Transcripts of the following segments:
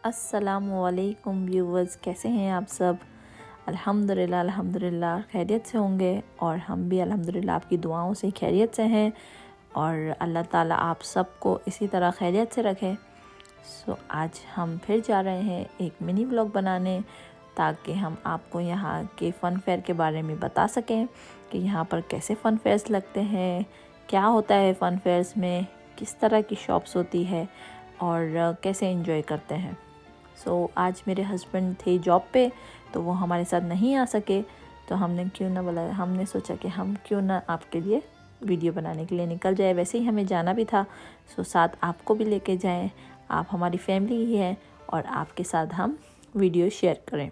अस्सलामुअलैकुम व्यूवर्स, कैसे हैं आप सब। अल्हम्दुलिल्लाह खैरियत से होंगे और हम भी अल्हम्दुलिल्लाह आपकी दुआओं से खैरियत से हैं और अल्लाह ताला आप सबको इसी तरह खैरियत से रखे। आज हम फिर जा रहे हैं एक मिनी व्लॉग बनाने ताकि हम आपको यहाँ के फ़न फेयर के बारे में बता सकें कि यहाँ पर कैसे फ़न फेयर्स लगते हैं, क्या होता है फ़न फेयर्स में, किस तरह की शॉप्स होती है और कैसे एंजॉय करते हैं। आज मेरे हस्बैंड थे जॉब पे तो वो हमारे साथ नहीं आ सके, तो हमने सोचा कि हम क्यों ना आपके लिए वीडियो बनाने के लिए निकल जाए। वैसे ही हमें जाना भी था, साथ आपको भी लेके जाएं। आप हमारी फैमिली ही है और आपके साथ हम वीडियो शेयर करें।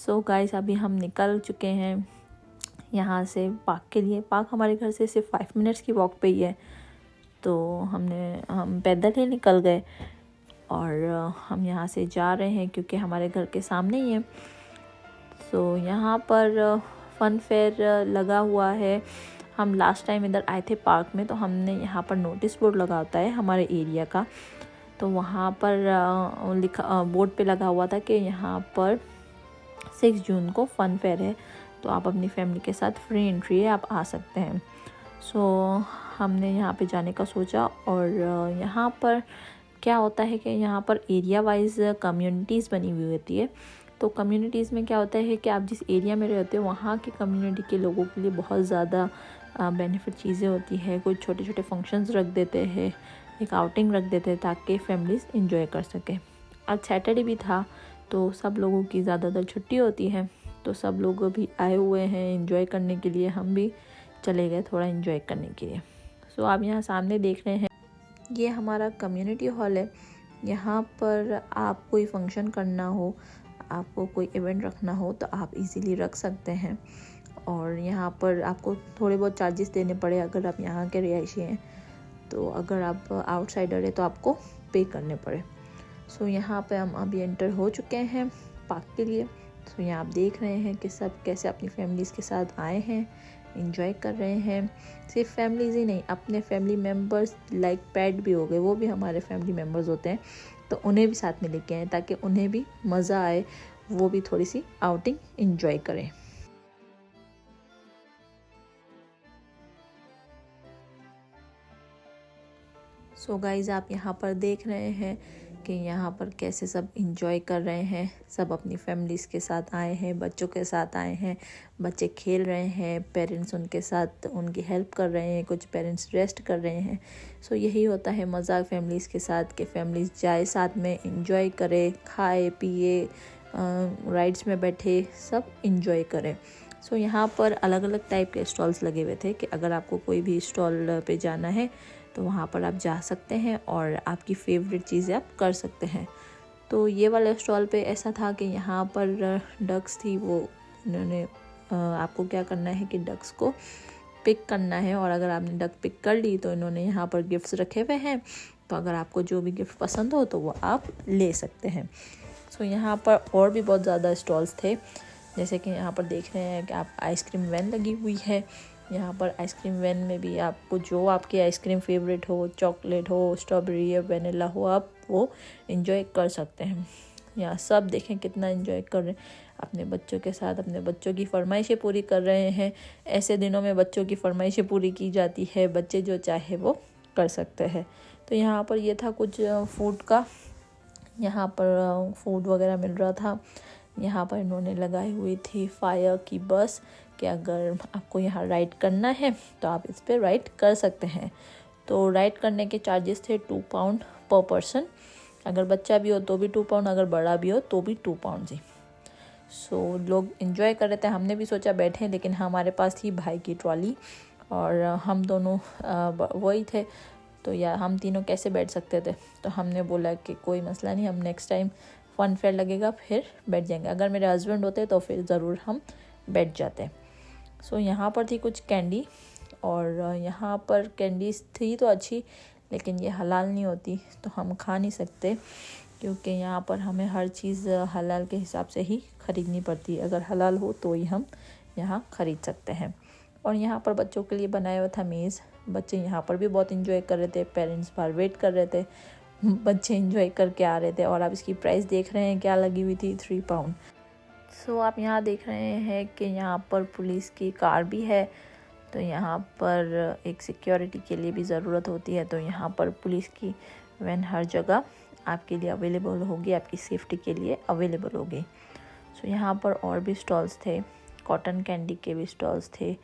गाइस, अभी हम निकल चुके हैं यहाँ से पार्क के लिए। पार्क हमारे घर से सिर्फ 5 मिनट्स की वॉक पे ही है, तो हम पैदल ही निकल गए और हम यहाँ से जा रहे हैं क्योंकि हमारे घर के सामने ही है। यहाँ पर फ़न फेयर लगा हुआ है। हम लास्ट टाइम इधर आए थे पार्क में, तो हमने यहाँ पर नोटिस बोर्ड लगा होता है हमारे एरिया का, तो वहाँ पर लिखा बोर्ड पे लगा हुआ था कि यहाँ पर 6 जून को फ़न फेयर है, तो आप अपनी फैमिली के साथ फ्री एंट्री है, आप आ सकते हैं। हमने यहाँ पे जाने का सोचा और यहाँ पर क्या होता है कि यहाँ पर एरिया वाइज कम्युनिटीज़ बनी हुई होती है। तो कम्युनिटीज़ में क्या होता है कि आप जिस एरिया में रहते हो वहाँ की कम्युनिटी के लोगों के लिए बहुत ज़्यादा बेनिफिट चीज़ें होती है। कुछ छोटे छोटे फंक्शंस रख देते हैं, एक आउटिंग रख देते हैं ताकि फैमिलीज़ इंजॉय कर सकें। आज सैटरडे भी था तो सब लोगों की ज़्यादातर छुट्टी होती है, तो सब लोग भी आए हुए हैं इंजॉय करने के लिए। हम भी चले गए थोड़ा इंजॉय करने के लिए। आप यहाँ सामने देख रहे हैं, ये हमारा कम्युनिटी हॉल है। यहाँ पर आप कोई फंक्शन करना हो, आपको कोई इवेंट रखना हो तो आप इजीली रख सकते हैं। और यहाँ पर आपको थोड़े बहुत चार्जेस देने पड़े अगर आप यहाँ के रिहायशी हैं, तो अगर आप आउटसाइडर है तो आपको पे करने पड़े। यहाँ पे हम अभी एंटर हो चुके हैं पार्क के लिए। यहाँ आप देख रहे हैं कि सब कैसे अपनी फैमिलीज़ के साथ आए हैं, इंजॉय कर रहे हैं। सिर्फ फैमिलीज़ ही नहीं, अपने फैमिली मेम्बर्स लाइक पेट भी हो गए, वो भी हमारे फैमिली मेम्बर्स होते हैं, तो उन्हें भी साथ में लेके आए ताकि उन्हें भी मज़ा आए, वो भी थोड़ी सी आउटिंग इंजॉय करें। गाइज़, आप यहाँ पर देख रहे हैं कि यहाँ पर कैसे सब इंजॉय कर रहे हैं। सब अपनी फैमिलीज़ के साथ आए हैं, बच्चों के साथ आए हैं, बच्चे खेल रहे हैं, पेरेंट्स उनके साथ उनकी हेल्प कर रहे हैं, कुछ पेरेंट्स रेस्ट कर रहे हैं। यही होता है मज़ा फैमिलीज़ के साथ कि फैमिलीज़ जाए साथ में, इंजॉय करे, खाए पिए, राइड्स में बैठे, सब इंजॉय करें। यहाँ पर अलग अलग टाइप के स्टॉल्स लगे हुए थे कि अगर आपको कोई भी स्टॉल पे जाना है तो वहाँ पर आप जा सकते हैं और आपकी फेवरेट चीज़ें आप कर सकते हैं। तो ये वाले स्टॉल पे ऐसा था कि यहाँ पर डक्स थी, वो इन्होंने आपको क्या करना है कि डक्स को पिक करना है और अगर आपने डक पिक कर ली तो इन्होंने यहाँ पर गिफ्ट्स रखे हुए हैं, तो अगर आपको जो भी गिफ्ट पसंद हो तो वो आप ले सकते हैं। यहाँ पर और भी बहुत ज़्यादा स्टॉल्स थे, जैसे कि यहाँ पर देख रहे हैं कि आप आइसक्रीम वैन लगी हुई है। यहाँ पर आइसक्रीम वैन में भी आपको जो आपकी आइसक्रीम फेवरेट हो, चॉकलेट हो, स्ट्रॉबेरी या वेनिला हो, आप वो एंजॉय कर सकते हैं। यहाँ सब देखें कितना एंजॉय कर रहे हैं अपने बच्चों के साथ, अपने बच्चों की फरमाइशें पूरी कर रहे हैं। ऐसे दिनों में बच्चों की फरमाइशें पूरी की जाती है, बच्चे जो चाहे वो कर सकते हैं। तो यहाँ पर ये था कुछ फूड का, यहाँ पर फूड वगैरह मिल रहा था। यहाँ पर इन्होंने लगाई हुई थी फायर की बस कि अगर आपको यहाँ राइड करना है तो आप इस पर राइड कर सकते हैं। तो राइड करने के चार्जेस थे 2 पाउंड पर पर्सन। अगर बच्चा भी हो तो भी 2 पाउंड, अगर बड़ा भी हो तो भी 2 पाउंड जी। लोग इन्जॉय कर रहे थे। हमने भी सोचा बैठें, लेकिन हमारे पास थी भाई की ट्रॉली और हम दोनों वही थे, तो या हम तीनों कैसे बैठ सकते थे। तो हमने बोला कि कोई मसला नहीं, हम नेक्स्ट टाइम फ़न फेयर लगेगा फिर बैठ जाएंगे। अगर मेरे हस्बैंड होते तो फिर ज़रूर हम बैठ जाते। यहाँ पर थी कुछ कैंडी और यहाँ पर कैंडीज थी तो अच्छी, लेकिन ये हलाल नहीं होती तो हम खा नहीं सकते, क्योंकि यहाँ पर हमें हर चीज़ हलाल के हिसाब से ही ख़रीदनी पड़ती है। अगर हलाल हो तो ही हम यहाँ ख़रीद सकते हैं। और यहाँ पर बच्चों के लिए बनाया हुआ था मेज़। बच्चे यहाँ पर भी बहुत इंजॉय कर रहे थे, पेरेंट्स बाहर वेट कर रहे थे बच्चे एंजॉय करके आ रहे थे। और आप इसकी प्राइस देख रहे हैं क्या लगी हुई थी, 3 पाउंड। सो आप यहाँ देख रहे हैं कि यहाँ पर पुलिस की कार भी है। तो यहाँ पर एक सिक्योरिटी के लिए भी ज़रूरत होती है, तो यहाँ पर पुलिस की वैन हर जगह आपके लिए अवेलेबल होगी, आपकी सेफ्टी के लिए अवेलेबल होगी। सो यहाँ पर और भी स्टॉल्स थे, कॉटन कैंडी के भी स्टॉल्स थे,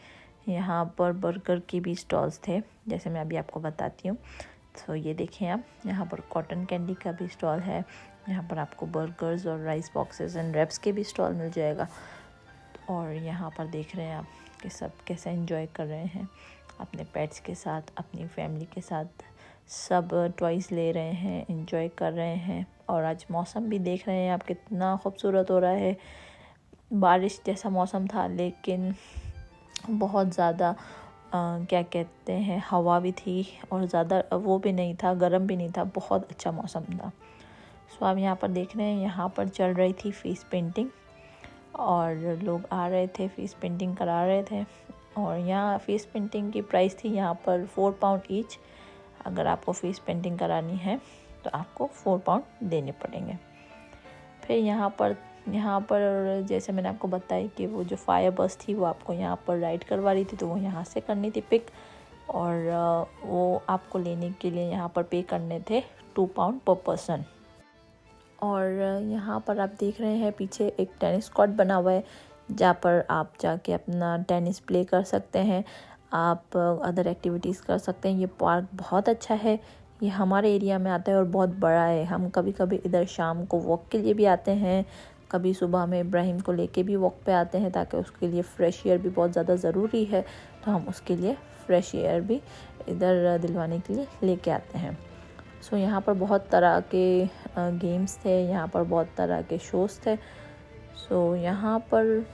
यहाँ पर बर्गर की भी स्टॉल्स थे, जैसे मैं अभी आपको बताती हूँ। तो ये देखें आप, यहाँ पर कॉटन कैंडी का भी स्टॉल है, यहाँ पर आपको बर्गर्स और राइस बॉक्सेस एंड रैप्स के भी स्टॉल मिल जाएगा। और यहाँ पर देख रहे हैं आप कि सब कैसे एंजॉय कर रहे हैं अपने पेट्स के साथ, अपनी फैमिली के साथ। सब टॉयज़ ले रहे हैं, एंजॉय कर रहे हैं। और आज मौसम भी देख रहे हैं आप कितना खूबसूरत हो रहा है। बारिश जैसा मौसम था, लेकिन बहुत ज़्यादा क्या कहते हैं, हवा भी थी और ज़्यादा वो भी नहीं था, गर्म भी नहीं था, बहुत अच्छा मौसम था। सो आप यहाँ पर देख रहे हैं, यहाँ पर चल रही थी फेस पेंटिंग और लोग आ रहे थे, फेस पेंटिंग करा रहे थे। और यहाँ फेस पेंटिंग की प्राइस थी यहाँ पर 4 पाउंड ईच। अगर आपको फेस पेंटिंग करानी है तो आपको 4 पाउंड देने पड़ेंगे। फिर यहाँ पर जैसे मैंने आपको बताया कि वो जो फायर बस थी वो आपको यहाँ पर राइड करवा रही थी, तो वो यहाँ से करनी थी पिक। और वो आपको लेने के लिए यहाँ पर पे करने थे 2 पाउंड पर पर्सन। और यहाँ पर आप देख रहे हैं पीछे एक टेनिस कोर्ट बना हुआ है, जहाँ पर आप जाके अपना टेनिस प्ले कर सकते हैं, आप अदर एक्टिविटीज़ कर सकते हैं। ये पार्क बहुत अच्छा है, ये हमारे एरिया में आता है और बहुत बड़ा है। हम कभी कभी इधर शाम को वॉक के लिए भी आते हैं, कभी सुबह में इब्राहिम को लेके भी वॉक पे आते हैं, ताकि उसके लिए फ़्रेश एयर भी बहुत ज़्यादा ज़रूरी है, तो हम उसके लिए फ़्रेश एयर भी इधर दिलवाने के लिए लेके आते हैं। सो यहाँ पर बहुत तरह के गेम्स थे, यहाँ पर बहुत तरह के शोज़ थे। सो यहाँ पर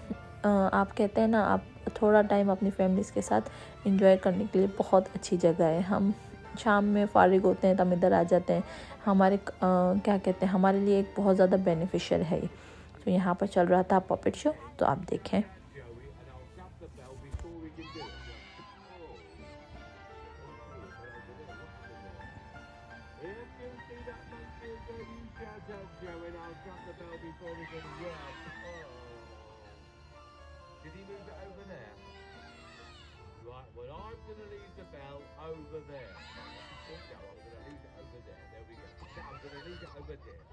आप कहते हैं ना, आप थोड़ा टाइम अपनी फैमिलीज़ के साथ एंजॉय करने के लिए बहुत अच्छी जगह है। हम शाम में फ़ारिग होते हैं तब इधर आ जाते हैं, हमारे क्या कहते हैं, हमारे लिए एक बहुत ज़्यादा बेनिफिशियल है। तो यहाँ पर चल रहा था पपेट शो, तो आप देखें। Did he move it over there? Right, well I'm going to leave the bell over there. Oh no, I'm going to leave it over there. There we go. No, I'm going to leave it over there.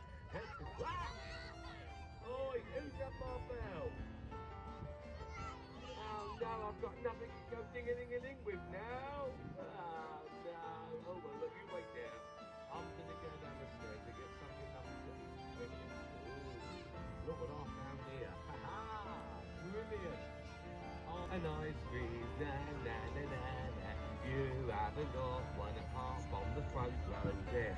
Oi, who's at my bell? Oh no, I've got nothing to go ding-a-ling-a-ling with now. Oh no. Oh well, look, you wait there. I'm going to go down the stairs to get something else to eat. Look what I found here. Ha-ha! Brilliant. An ice cream, na na na na na. You haven't got one apart from the front row there.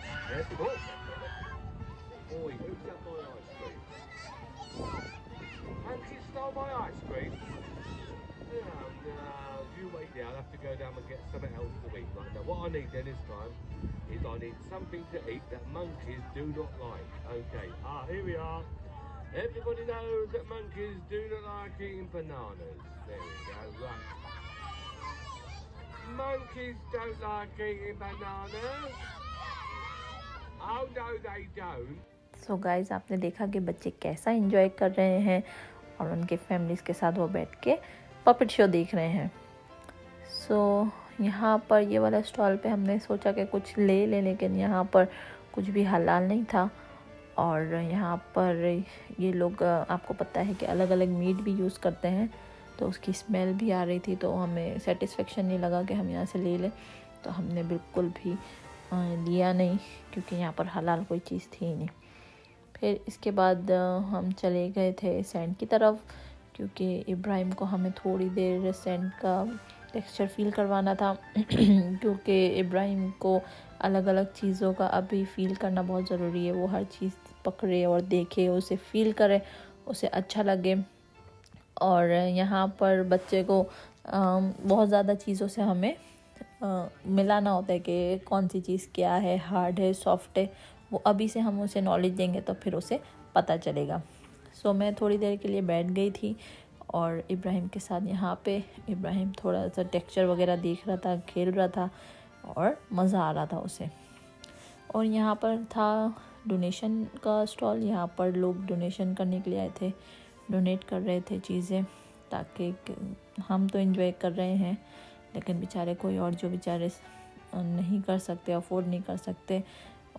Boy, who's got my ice cream? And you stole my ice cream? No, you wait there. I'll have to go down and get something else to eat. Right now, what I need then this time is I need something to eat that monkeys do not like. Okay, here we are. Everybody knows that monkeys do not like eating bananas. There we go, right. Monkeys don't like eating bananas. Oh no, they don't. So guys, आपने देखा कि बच्चे कैसा enjoy कर रहे हैं और उनके फैमिलीज़ के साथ वो बैठ के पपेट शो देख रहे हैं। सो यहाँ पर ये वाला स्टॉल पे हमने सोचा कि कुछ ले लेकिन यहाँ पर कुछ भी हलाल नहीं था। और यहाँ पर ये लोग, आपको पता है कि अलग अलग मीट भी यूज़ करते हैं, तो उसकी स्मेल भी आ रही थी, तो हमें सेटिस्फेक्शन नहीं लगा कि हम यहाँ से ले लें, तो हमने बिल्कुल भी लिया नहीं, क्योंकि यहाँ पर हलाल कोई चीज़ थी ही नहीं। फिर इसके बाद हम चले गए थे सैंड की तरफ, क्योंकि इब्राहिम को हमें थोड़ी देर सैंड का टेक्सचर फ़ील करवाना था क्योंकि इब्राहिम को अलग अलग चीज़ों का अभी फ़ील करना बहुत ज़रूरी है। वो हर चीज़ पकड़े और देखे, उसे फ़ील करे, उसे अच्छा लगे। और यहाँ पर बच्चे को बहुत ज़्यादा चीज़ों से हमें मिलाना होता है कि कौन सी चीज़ क्या है, हार्ड है, सॉफ्ट है। वो अभी से हम उसे नॉलेज देंगे तो फिर उसे पता चलेगा। सो मैं थोड़ी देर के लिए बैठ गई थी और इब्राहिम के साथ यहाँ पे इब्राहिम थोड़ा सा टेक्सचर वगैरह देख रहा था, खेल रहा था और मज़ा आ रहा था उसे। और यहाँ पर था डोनेशन का स्टॉल। यहाँ पर लोग डोनेशन करने के लिए आए थे, डोनेट कर रहे थे चीज़ें, ताकि हम तो एंजॉय कर रहे हैं, लेकिन बेचारे कोई और जो बेचारे नहीं कर सकते, अफोर्ड नहीं कर सकते,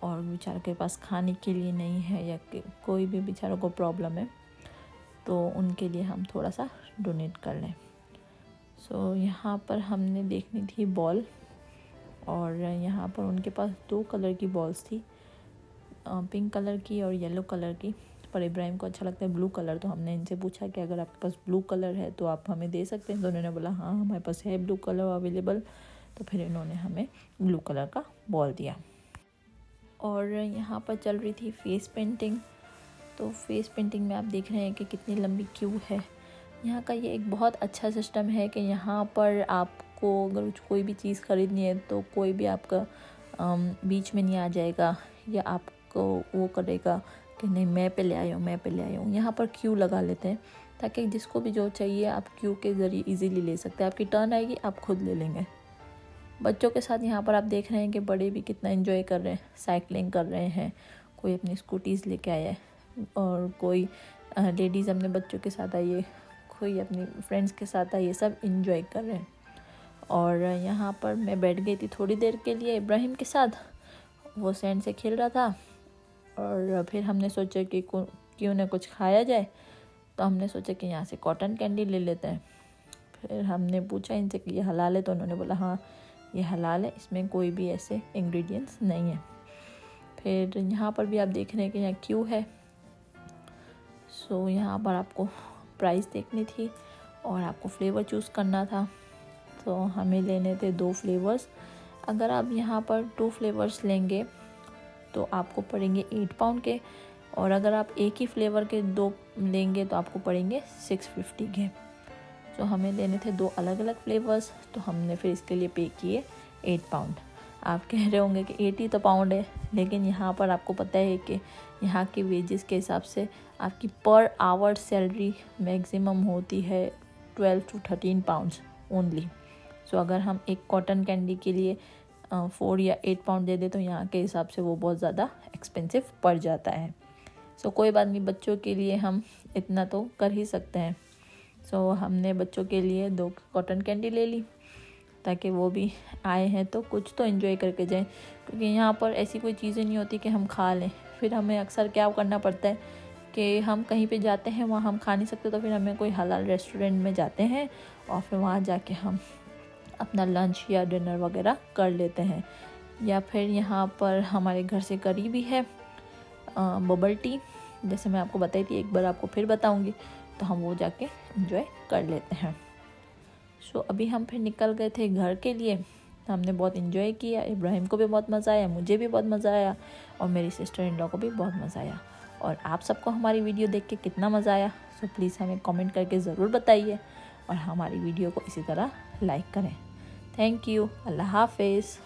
और बेचारों के पास खाने के लिए नहीं है, या कोई भी बेचारों को प्रॉब्लम है, तो उनके लिए हम थोड़ा सा डोनेट कर लें। सो यहाँ पर हमने देखनी थी बॉल, और यहाँ पर उनके पास 2 कलर की बॉल्स थी, पिंक कलर की और येलो कलर की। पर इब्राहिम को अच्छा लगता है ब्लू कलर, तो हमने इनसे पूछा कि अगर आपके पास ब्लू कलर है तो आप हमें दे सकते हैं। तो उन्होंने बोला हाँ हमारे पास है ब्लू कलर अवेलेबल। तो फिर इन्होंने हमें ब्लू कलर का बॉल दिया। और यहाँ पर चल रही थी फेस पेंटिंग। तो फेस पेंटिंग में आप देख रहे हैं कि कितनी लंबी क्यू है। यहाँ का ये एक बहुत अच्छा सिस्टम है कि यहाँ पर आपको अगर कोई भी चीज़ ख़रीदनी है तो कोई भी आपका बीच में नहीं आ जाएगा या आपको वो करेगा कि नहीं मैं पे ले आया हूँ, मैं पे ले आया हूँ। यहाँ पर क्यू लगा लेते हैं ताकि जिसको भी जो चाहिए आप क्यू के ज़रिए इजीली ले सकते हैं। आपकी टर्न आएगी, आप खुद ले लेंगे। बच्चों के साथ यहाँ पर आप देख रहे हैं कि बड़े भी कितना एंजॉय कर रहे हैं, साइकिलिंग कर रहे हैं, कोई अपनी स्कूटीज़ लेके आया है, और कोई लेडीज़ अपने बच्चों के साथ आई है, कोई अपनी फ्रेंड्स के साथ आई है, सब एंजॉय कर रहे हैं। और यहाँ पर मैं बैठ गई थी थोड़ी देर के लिए इब्राहिम के साथ, वो सैंड से खेल रहा था। और फिर हमने सोचा कि क्यों ना कुछ खाया जाए, तो हमने सोचा कि यहाँ से कॉटन कैंडी ले लेते हैं। फिर हमने पूछा इनसे कि ये हलाल है, तो उन्होंने बोला हाँ ये हलाल है, इसमें कोई भी ऐसे इंग्रेडिएंट्स नहीं है। फिर यहाँ पर भी आप देख रहे हैं कि यहाँ क्यू है। सो यहाँ पर आपको प्राइस देखनी थी और आपको फ्लेवर चूज़ करना था। तो हमें लेने थे 2 फ्लेवर्स। अगर आप यहाँ पर 2 फ्लेवर्स लेंगे तो आपको पड़ेंगे 8 पाउंड के, और अगर आप एक ही फ्लेवर के 2 लेंगे तो आपको पड़ेंगे 650 के। तो हमें लेने थे 2 अलग अलग फ्लेवर्स, तो हमने फिर इसके लिए पे किए 8 पाउंड। आप कह रहे होंगे कि 80 तो पाउंड है, लेकिन यहाँ पर आपको पता है कि यहाँ की वेजेस के हिसाब से आपकी पर आवर सैलरी मैक्सिमम होती है 12 to 13 पाउंड्स ओनली। सो अगर हम एक कॉटन कैंडी के लिए 4 या 8 पाउंड दे दें तो यहाँ के हिसाब से वो बहुत ज़्यादा एक्सपेंसिव पड़ जाता है। सो कोई बात नहीं, बच्चों के लिए हम इतना तो कर ही सकते हैं। सो हमने बच्चों के लिए 2 कॉटन कैंडी ले ली ताकि वो भी आए हैं तो कुछ तो एंजॉय करके जाएं, क्योंकि यहाँ पर ऐसी कोई चीज़ें नहीं होती कि हम खा लें। फिर हमें अक्सर क्या करना पड़ता है कि हम कहीं पे जाते हैं, वहाँ हम खा नहीं सकते, तो फिर हमें कोई हलाल रेस्टोरेंट में जाते हैं और फिर वहाँ जाके हम अपना लंच या डिनर वगैरह कर लेते हैं। या फिर यहाँ पर हमारे घर से करीब ही है बबल टी, जैसे मैं आपको बताई थी, एक बार आपको फिर बताऊँगी, तो हम वो जाके एंजॉय कर लेते हैं। सो अभी हम फिर निकल गए थे घर के लिए। हमने बहुत एंजॉय किया, इब्राहिम को भी बहुत मज़ा आया, मुझे भी बहुत मज़ा आया, और मेरी सिस्टर इन लॉ को भी बहुत मज़ा आया। और आप सबको हमारी वीडियो देख के कितना मज़ा आया, सो प्लीज़ हमें कमेंट करके ज़रूर बताइए, और हमारी वीडियो को इसी तरह लाइक करें। Thank you. अल्लाह हाफिज़।